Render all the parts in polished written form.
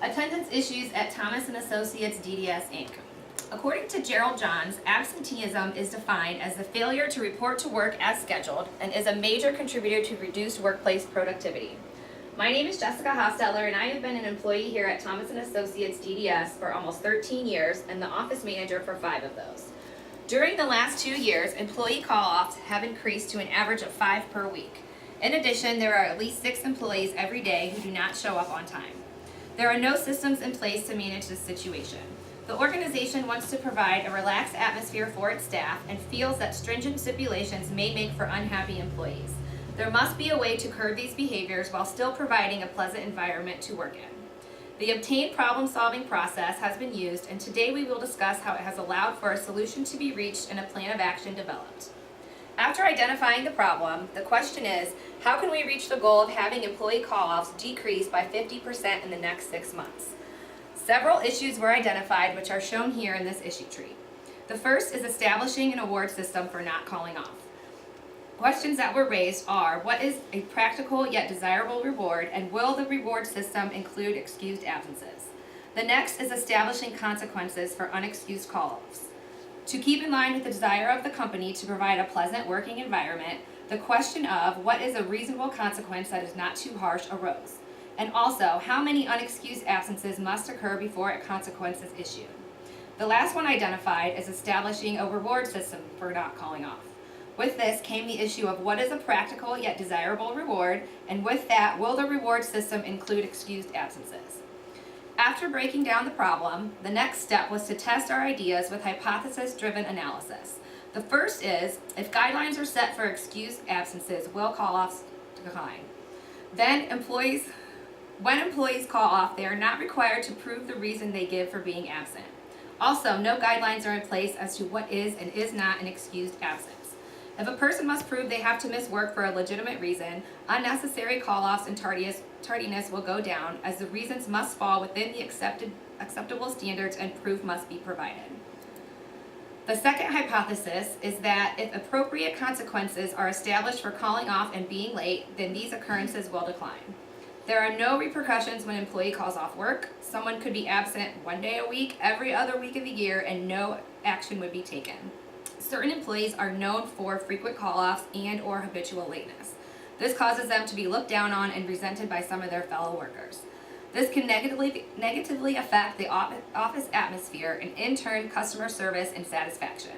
Attendance issues at Thomas & Associates DDS Inc. According to Gerald Johns, absenteeism is defined as the failure to report to work as scheduled and is a major contributor to reduced workplace productivity. My name is Jessica Hostetler, and I have been an employee here at Thomas & Associates DDS for almost 13 years and the office manager for 5 of those. During the last 2 years, employee call-offs have increased to an average of 5 per week. In addition, there are at least 6 employees every day who do not show up on time. There are no systems in place to manage this situation. The organization wants to provide a relaxed atmosphere for its staff and feels that stringent stipulations may make for unhappy employees. There must be a way to curb these behaviors while still providing a pleasant environment to work in. The obtained problem-solving process has been used, and today we will discuss how it has allowed for a solution to be reached and a plan of action developed. After identifying the problem, the question is, how can we reach the goal of having employee call-offs decrease by 50% in the next 6 months? Several issues were identified, which are shown here in this issue tree. The first is establishing an award system for not calling off. Questions that were raised are, what is a practical yet desirable reward, and will the reward system include excused absences? The next is establishing consequences for unexcused call-offs. To keep in line with the desire of the company to provide a pleasant working environment, the question of what is a reasonable consequence that is not too harsh arose. And also, how many unexcused absences must occur before a consequence is issued. The last one identified is establishing a reward system for not calling off. With this came the issue of what is a practical yet desirable reward, and with that, will the reward system include excused absences? After breaking down the problem, the next step was to test our ideas with hypothesis-driven analysis. The first is, if guidelines are set for excused absences, will call-offs decline? Then when employees call off, they are not required to prove the reason they give for being absent. Also, no guidelines are in place as to what is and is not an excused absence. If a person must prove they have to miss work for a legitimate reason, unnecessary call-offs and tardiness will go down, as the reasons must fall within the acceptable standards and proof must be provided. The second hypothesis is that if appropriate consequences are established for calling off and being late, then these occurrences will decline. There are no repercussions when an employee calls off work. Someone could be absent 1 day a week, every other week of the year, and no action would be taken. Certain employees are known for frequent call-offs and or habitual lateness. This causes them to be looked down on and resented by some of their fellow workers. This can negatively affect the office atmosphere and in turn customer service and satisfaction.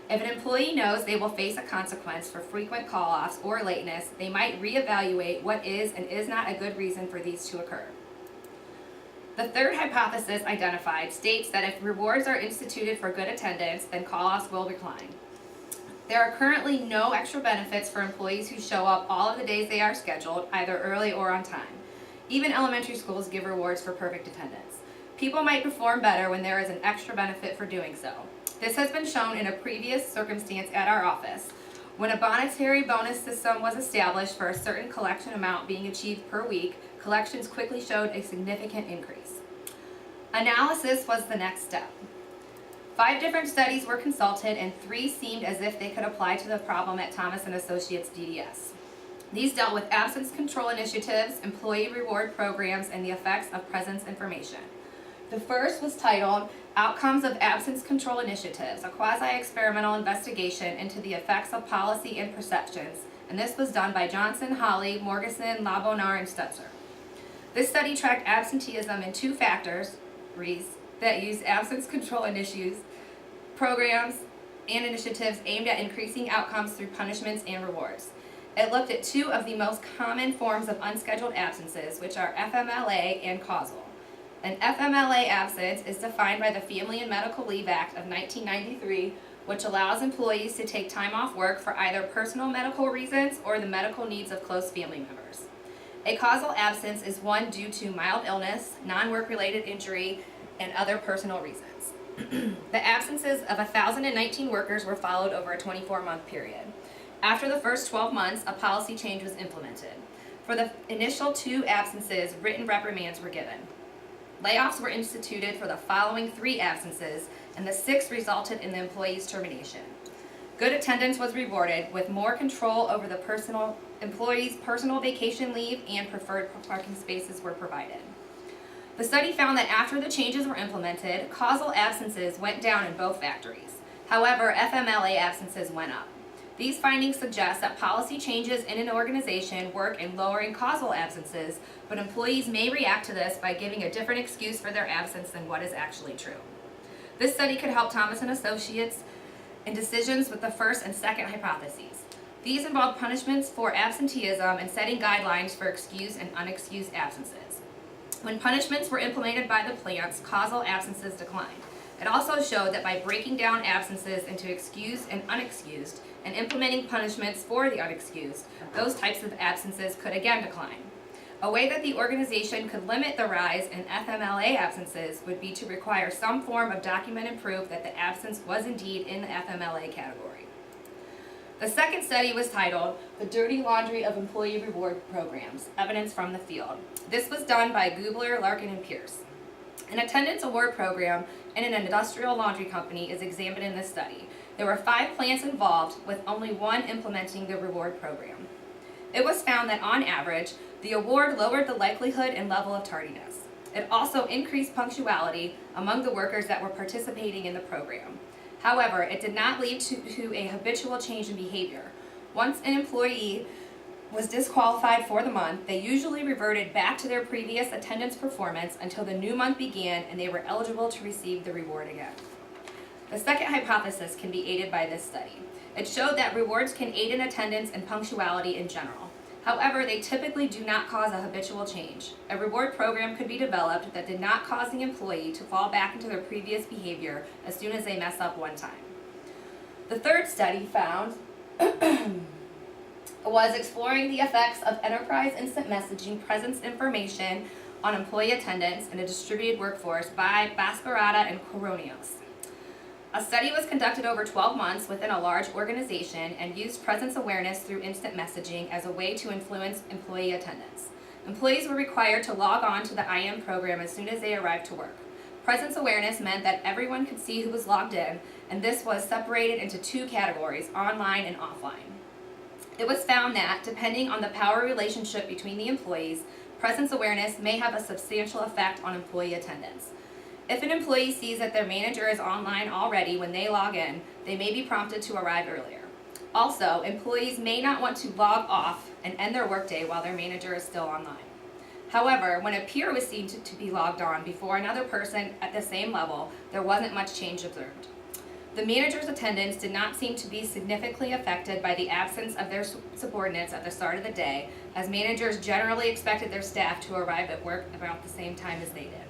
If an employee knows they will face a consequence for frequent call-offs or lateness, they might reevaluate what is and is not a good reason for these to occur. The third hypothesis identified states that if rewards are instituted for good attendance, then call-offs will decline. There are currently no extra benefits for employees who show up all of the days they are scheduled, either early or on time. Even elementary schools give rewards for perfect attendance. People might perform better when there is an extra benefit for doing so. This has been shown in a previous circumstance at our office. When a monetary bonus system was established for a certain collection amount being achieved per week, collections quickly showed a significant increase. Analysis was the next step. 5 different studies were consulted, and 3 seemed as if they could apply to the problem at Thomas & Associates DDS. These dealt with absence control initiatives, employee reward programs, and the effects of presence information. The first was titled Outcomes of Absence Control Initiatives, a quasi-experimental investigation into the effects of policy and perceptions, and this was done by Johnson, Hawley, Morgeson, Labonar, and Stutzer. This study tracked absenteeism in 2 factors that use absence control initiatives, programs, and initiatives aimed at increasing outcomes through punishments and rewards. It looked at 2 of the most common forms of unscheduled absences, which are FMLA and causal. An FMLA absence is defined by the Family and Medical Leave Act of 1993, which allows employees to take time off work for either personal medical reasons or the medical needs of close family members. A causal absence is one due to mild illness, non-work-related injury, and other personal reasons. The absences of 1,019 workers were followed over a 24-month period. After the first 12 months, a policy change was implemented. For the initial 2 absences, written reprimands were given. Layoffs were instituted for the following 3 absences, and the 6th resulted in the employee's termination. Good attendance was rewarded, with more control over the employee's personal vacation leave, and preferred parking spaces were provided. The study found that after the changes were implemented, causal absences went down in both factories. However, FMLA absences went up. These findings suggest that policy changes in an organization work in lowering causal absences, but employees may react to this by giving a different excuse for their absence than what is actually true. This study could help Thomas & Associates in decisions with the first and second hypotheses. These involve punishments for absenteeism and setting guidelines for excused and unexcused absences. When punishments were implemented by the plants, causal absences declined. It also showed that by breaking down absences into excused and unexcused and implementing punishments for the unexcused, those types of absences could again decline. A way that the organization could limit the rise in FMLA absences would be to require some form of documented proof that the absence was indeed in the FMLA category. The second study was titled, "The Dirty Laundry of Employee Reward Programs, Evidence from the Field." This was done by Gubler, Larkin, and Pierce. An attendance award program in an industrial laundry company is examined in this study. There were 5 plants involved, with only 1 implementing the reward program. It was found that on average, the award lowered the likelihood and level of tardiness. It also increased punctuality among the workers that were participating in the program. However, it did not lead to a habitual change in behavior. Once an employee was disqualified for the month, they usually reverted back to their previous attendance performance until the new month began and they were eligible to receive the reward again. The second hypothesis can be aided by this study. It showed that rewards can aid in attendance and punctuality in general. However, they typically do not cause a habitual change. A reward program could be developed that did not cause the employee to fall back into their previous behavior as soon as they mess up one time. The third study found was exploring the effects of enterprise instant messaging presence information on employee attendance in a distributed workforce by Bascarata and Coronios. A study was conducted over 12 months within a large organization and used presence awareness through instant messaging as a way to influence employee attendance. Employees were required to log on to the IM program as soon as they arrived to work. Presence awareness meant that everyone could see who was logged in, and this was separated into 2 categories, online and offline. It was found that, depending on the power relationship between the employees, presence awareness may have a substantial effect on employee attendance. If an employee sees that their manager is online already when they log in, they may be prompted to arrive earlier. Also, employees may not want to log off and end their workday while their manager is still online. However, when a peer was seen to be logged on before another person at the same level, there wasn't much change observed. The manager's attendance did not seem to be significantly affected by the absence of their subordinates at the start of the day, as managers generally expected their staff to arrive at work about the same time as they did.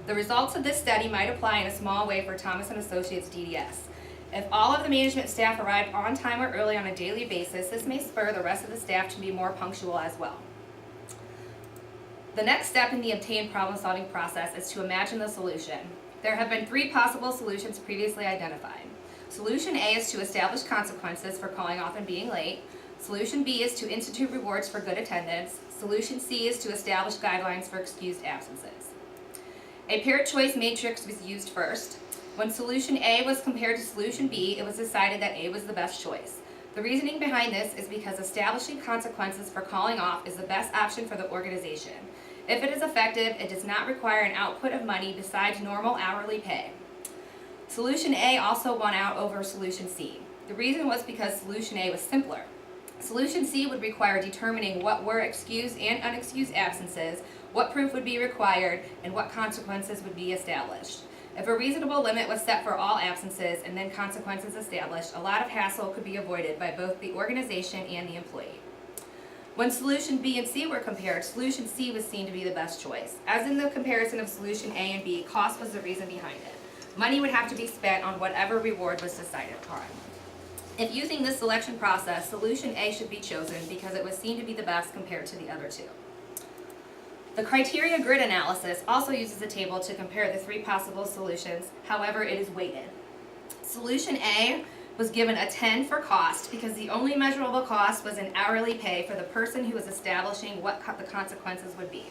The results of this study might apply in a small way for Thomas & Associates DDS. If all of the management staff arrived on time or early on a daily basis, this may spur the rest of the staff to be more punctual as well. The next step in the obtained problem-solving process is to imagine the solution. There have been 3 possible solutions previously identified. Solution A is to establish consequences for calling off and being late. Solution B is to institute rewards for good attendance. Solution C is to establish guidelines for excused absences. A paired choice matrix was used first. When solution A was compared to solution B, it was decided that A was the best choice. The reasoning behind this is because establishing consequences for calling off is the best option for the organization. If it is effective, it does not require an output of money besides normal hourly pay. Solution A also won out over solution C. The reason was because solution A was simpler. Solution C would require determining what were excused and unexcused absences, what proof would be required, and what consequences would be established. If a reasonable limit was set for all absences and then consequences established, a lot of hassle could be avoided by both the organization and the employee. When solution B and C were compared, solution C was seen to be the best choice. As in the comparison of solution A and B, cost was the reason behind it. Money would have to be spent on whatever reward was decided upon. If using this selection process, solution A should be chosen because it was seen to be the best compared to the other 2. The criteria grid analysis also uses a table to compare the 3 possible solutions, however it is weighted. Solution A was given a 10 for cost because the only measurable cost was in hourly pay for the person who was establishing what the consequences would be.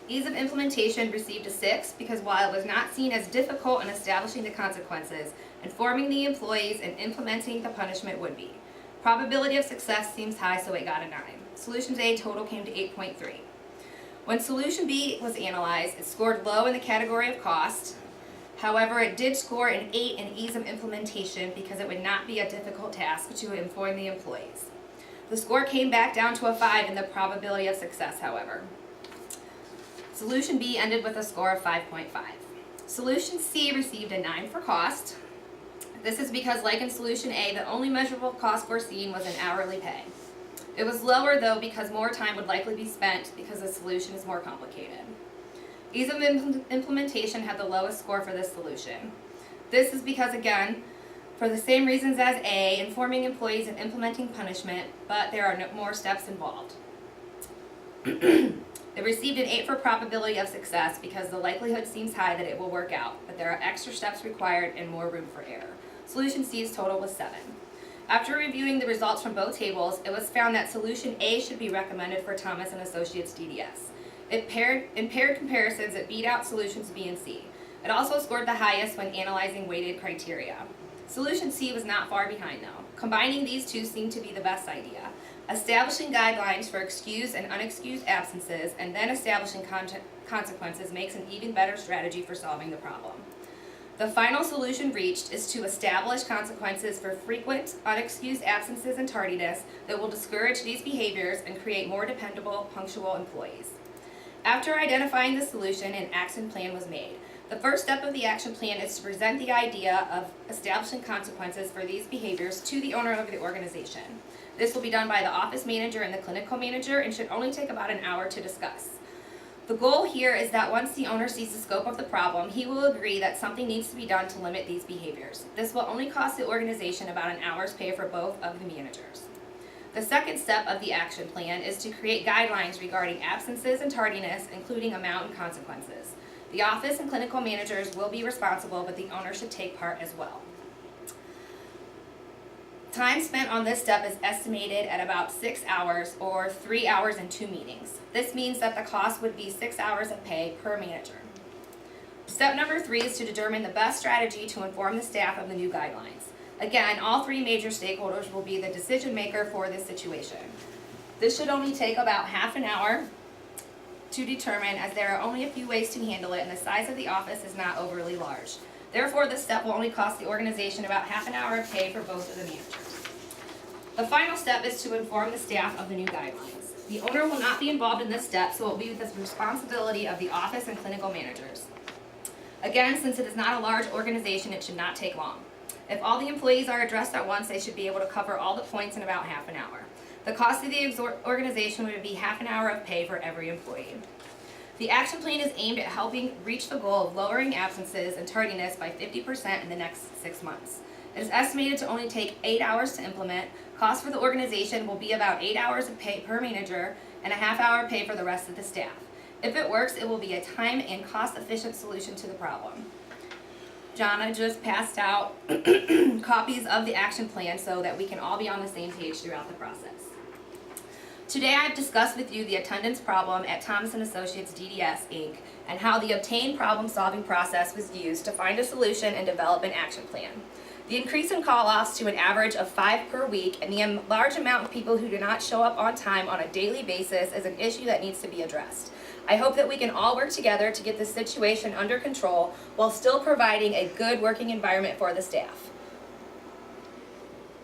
Ease of implementation received a 6 because while it was not seen as difficult in establishing the consequences, informing the employees and implementing the punishment would be. Probability of success seems high, so it got a 9. Solutions A total came to 8.3. When solution B was analyzed, it scored low in the category of cost. However, it did score an 8 in ease of implementation because it would not be a difficult task to inform the employees. The score came back down to a 5 in the probability of success, however. Solution B ended with a score of 5.5. Solution C received a 9 for cost. This is because, like in Solution A, the only measurable cost foreseen was an hourly pay. It was lower, though, because more time would likely be spent because the solution is more complicated. Ease of implementation had the lowest score for this solution. This is because, again, for the same reasons as A, informing employees and implementing punishment, but there are more steps involved. It received an 8 for probability of success because the likelihood seems high that it will work out, but there are extra steps required and more room for error. Solution C's total was 7. After reviewing the results from both tables, it was found that Solution A should be recommended for Thomas & Associates DDS. In paired comparisons, it beat out Solutions B and C. It also scored the highest when analyzing weighted criteria. Solution C was not far behind, though. Combining these two seemed to be the best idea. Establishing guidelines for excused and unexcused absences and then establishing consequences makes an even better strategy for solving the problem. The final solution reached is to establish consequences for frequent, unexcused absences and tardiness that will discourage these behaviors and create more dependable, punctual employees. After identifying the solution, an action plan was made. The first step of the action plan is to present the idea of establishing consequences for these behaviors to the owner of the organization. This will be done by the office manager and the clinical manager and should only take about an hour to discuss. The goal here is that once the owner sees the scope of the problem, he will agree that something needs to be done to limit these behaviors. This will only cost the organization about an hour's pay for both of the managers. The second step of the action plan is to create guidelines regarding absences and tardiness, including amount and consequences. The office and clinical managers will be responsible, but the owner should take part as well. Time spent on this step is estimated at about 6 hours or 3 hours and 2 meetings. This means that the cost would be 6 hours of pay per manager. Step number 3 is to determine the best strategy to inform the staff of the new guidelines. Again, all 3 major stakeholders will be the decision maker for this situation. This should only take about half an hour to determine, as there are only a few ways to handle it and the size of the office is not overly large. Therefore, this step will only cost the organization about half an hour of pay for both of the managers. The final step is to inform the staff of the new guidelines. The owner will not be involved in this step, so it will be the responsibility of the office and clinical managers. Again, since it is not a large organization, it should not take long. If all the employees are addressed at once, they should be able to cover all the points in about half an hour. The cost of the organization would be half an hour of pay for every employee. The action plan is aimed at helping reach the goal of lowering absences and tardiness by 50% in the next 6 months. It is estimated to only take 8 hours to implement. Cost for the organization will be about 8 hours of pay per manager and a half hour pay for the rest of the staff. If it works, it will be a time and cost efficient solution to the problem. Jonna just passed out copies of the action plan so that we can all be on the same page throughout the process. Today I've discussed with you the attendance problem at Thomas & Associates DDS, Inc. and how the obtained problem-solving process was used to find a solution and develop an action plan. The increase in call-offs to an average of 5 per week and the large amount of people who do not show up on time on a daily basis is an issue that needs to be addressed. I hope that we can all work together to get this situation under control while still providing a good working environment for the staff.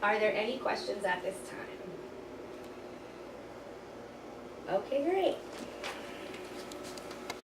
Are there any questions at this time? Okay, great.